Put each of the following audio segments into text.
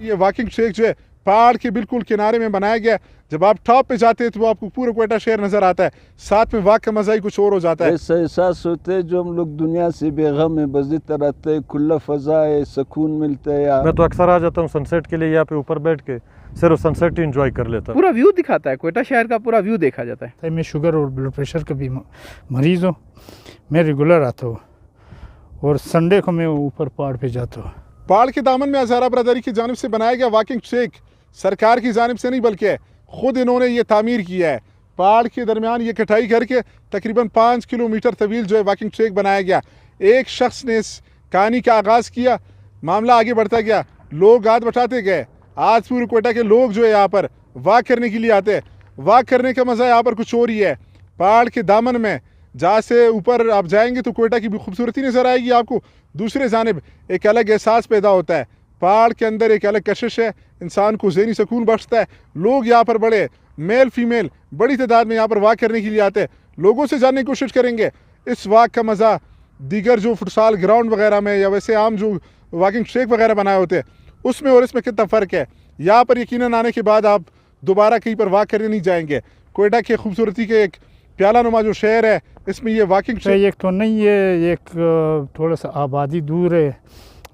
ये walking track जो है पहाड़ के बिल्कुल किनारे में बनाया गया। जब आप टॉप पे जाते हैं तो आपको पूरा क्वेटा शहर नज़र आता है, साथ में वॉक का मज़ा ही कुछ और हो जाता है। ऐसा एहसास होता है जो हम लोग दुनिया से बेगम है, बज़ितर रहते हैं, खुला फ़ज़ा है, सुकून मिलता है यार। मैं तो अक्सर आ जाता हूँ सनसेट के लिए, यहाँ पे ऊपर बैठ के सिर्फ सनसेट ही इंजॉय कर लेता हूँ। पूरा व्यू दिखाता है, क्वेटा शहर का पूरा व्यू देखा जाता है। मैं शुगर और ब्लड प्रेशर का भी मरीज़ हूँ, मैं रेगुलर आता हूँ और संडे को मैं ऊपर पहाड़ पे जाता हूँ। पहाड़ के दामन में हज़ारा बरादरी की जानिब से बनाया गया वॉकिंग ट्रैक सरकार की जानिब से नहीं बल्कि खुद इन्होंने ये तामीर किया है। पहाड़ के दरमियान ये कटाई करके तकरीबन 5 किलोमीटर तवील जो है वॉकिंग ट्रैक बनाया गया। एक शख्स ने इस कहानी का आगाज़ किया, मामला आगे बढ़ता गया, लोग हाथ बढ़ाते गए। आज पूरे क्वेटा के लोग जो है यहाँ पर वॉक करने के लिए आते हैं। वॉक करने का मज़ा यहाँ पर कुछ और ही है। पहाड़ के दामन में जहाँ से ऊपर आप जाएंगे तो क्वेटा की भी खूबसूरती नज़र आएगी आपको। दूसरे जानिब एक अलग एहसास पैदा होता है। पहाड़ के अंदर एक अलग कशिश है, इंसान को ज़हनी सुकून बख्शता है। लोग यहाँ पर बड़े मेल फीमेल बड़ी तादाद में यहाँ पर वॉक करने के लिए आते हैं। लोगों से जानने की कोशिश करेंगे इस वॉक का मज़ा दीगर जो फुटसाल ग्राउंड वगैरह में या वैसे आम जो वॉकिंग ट्रैक वगैरह बनाए होते हैं उसमें और इसमें कितना फ़र्क है। यहाँ पर यकीनन आने के बाद आप दोबारा कहीं पर वॉक करने नहीं जाएंगे। क्वेटा की खूबसूरती के एक प्याला नुमा जो शहर है इसमें ये वॉकिंग ट्रैक एक तो नहीं है, एक थोड़ा सा आबादी दूर है,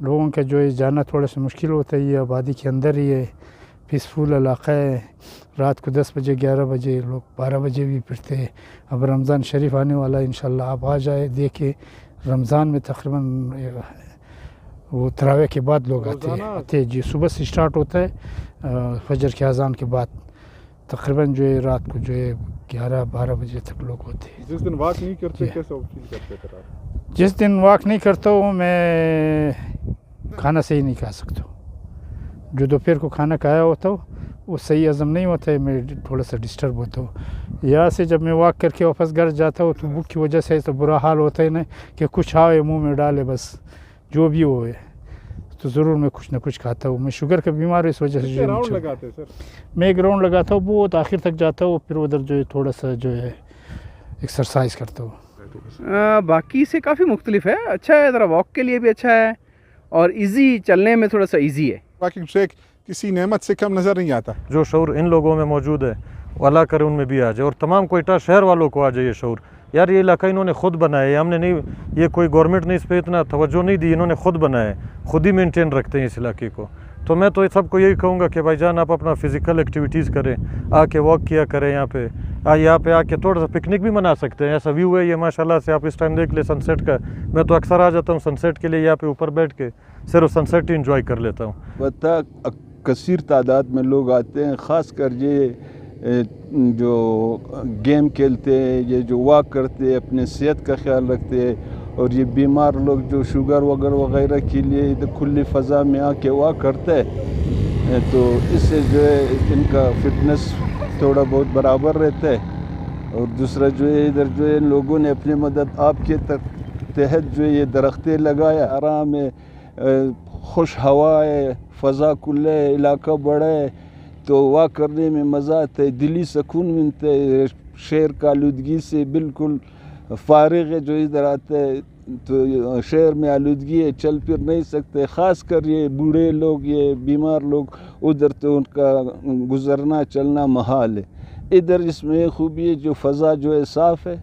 लोगों का जो है जाना थोड़ा सा मुश्किल होता है। ये आबादी के अंदर ही है, पीसफुल इलाका है। रात को 10 बजे 11 बजे लोग 12 बजे भी फिरते हैं। अब रमज़ान शरीफ आने वाला है, इंशाल्लाह आप आ जाए देखे। रमज़ान में तकरीबन वो तरावे के बाद लोग आते हैं जी। सुबह से स्टार्ट होता है फजर के अज़ान के बाद, तकरीबन जो है रात को जो है 11-12 बजे तक लोग होते हैं। जिस दिन वॉक नहीं करते कैसे फील करते फिर आप? जिस दिन वॉक नहीं करता हूँ मैं खाना सही नहीं खा सकता हूँ। जो दोपहर को खाना खाया होता हूँ वो सही हज़म नहीं होता है, मैं थोड़ा सा डिस्टर्ब होता हूँ। यहाँ से जब मैं वॉक करके वापस घर जाता हूँ तो भूख की वजह से तो बुरा हाल होता है ना कि कुछ आए मुंह में डाले, बस जो भी हो है तो ज़रूर मैं कुछ ना कुछ खाता हूँ। मैं शुगर का बीमार हूँ, इस वजह से राउंड लगाते हैं सर? मैं एक राउंड लगाता हूँ, बहुत आखिर तक जाता हूँ, फिर उधर जो है थोड़ा सा जो है एक्सरसाइज करता हूँ। बाकी से काफ़ी मुख्तलिफ है, अच्छा है, ज़रा वॉक के लिए भी अच्छा है और इजी चलने में थोड़ा सा इजी है। वॉकिंग ट्रैक किसी नेमत से कम नज़र नहीं आता। जो शऊर इन लोगों में मौजूद है वो अल्लाह करे उनमें भी आ जाए और तमाम क्वेटा शहर वालों को आ जाए ये शऊर। यार ये इलाका इन्होंने खुद बनाया है, हमने नहीं, ये कोई गवर्नमेंट ने इस पर इतना तवज्जो नहीं दी, इन्होंने खुद बनाया है, खुद ही मेंटेन रखते हैं इस इलाके को। तो मैं तो सबको यही कहूँगा कि भाईजान आप अपना फ़िज़िकल एक्टिविटीज़ करें, आके वॉक किया करें। यहाँ पे आके थोड़ा सा पिकनिक भी मना सकते हैं। ऐसा व्यू है ये माशाल्लाह से, आप इस टाइम देख ले सनसेट का। मैं तो अक्सर आ जाता हूँ सनसेट के लिए, यहाँ पे ऊपर बैठ के सिर्फ सनसेट ही इंजॉय कर लेता हूँ। पता कसीर तादाद में लोग आते हैं, ख़ास कर ये जो गेम खेलते हैं, ये जो वॉक करते हैं, अपने सेहत का ख्याल रखते हैं, और ये बीमार लोग जो शुगर वगैरह के लिए इधर खुली फ़ज़ा में आके वॉक करते हैं तो इससे जो है इनका फिटनेस थोड़ा बहुत बराबर रहता है। और दूसरा जो है इधर जो है लोगों ने अपनी मदद आपके तहत जो है ये दरख्तें लगाया, आराम है, खुश हवा है, फ़ज़ा खुला है, इलाका बड़ा है तो वॉक करने में मज़ा आता है, दिली सुकून मिलता है। शहर का आलूदगी से बिल्कुल फारिग है जो इधर आता है। तो शहर में आलूदगी है, चल फिर नहीं सकते, ख़ास कर ये बूढ़े लोग, ये बीमार लोग, उधर तो उनका गुज़रना चलना महाल है। इधर इसमें खूबी है जो फ़ज़ा जो है साफ़ है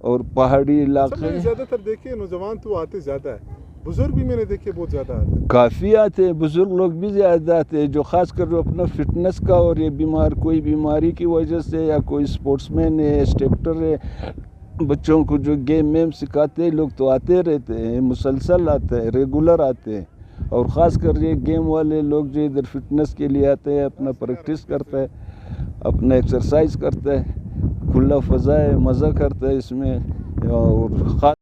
और पहाड़ी इलाके। ज़्यादातर देखिए नौजवान तो आते ज़्यादा है, बुज़ुर्ग भी मैंने देखे बहुत ज़्यादा आते हैं। काफ़ी आते हैं, बुज़ुर्ग लोग भी ज़्यादा आते हैं, जो ख़ास कर जो अपना फिटनेस का और ये कोई बीमारी की वजह से या कोई स्पोर्ट्समैन है, स्टेप्टर है, बच्चों को जो गेम सिखाते हैं लोग तो आते रहते हैं, मुसलसल आते हैं, रेगुलर आते हैं। और ख़ास कर ये गेम वाले लोग जो इधर फिटनेस के लिए आते हैं, अपना प्रैक्टिस करते हैं, अपना एक्सरसाइज करते हैं, खुला फ़ज़ा है, मज़ा करता है इसमें। और ख़ास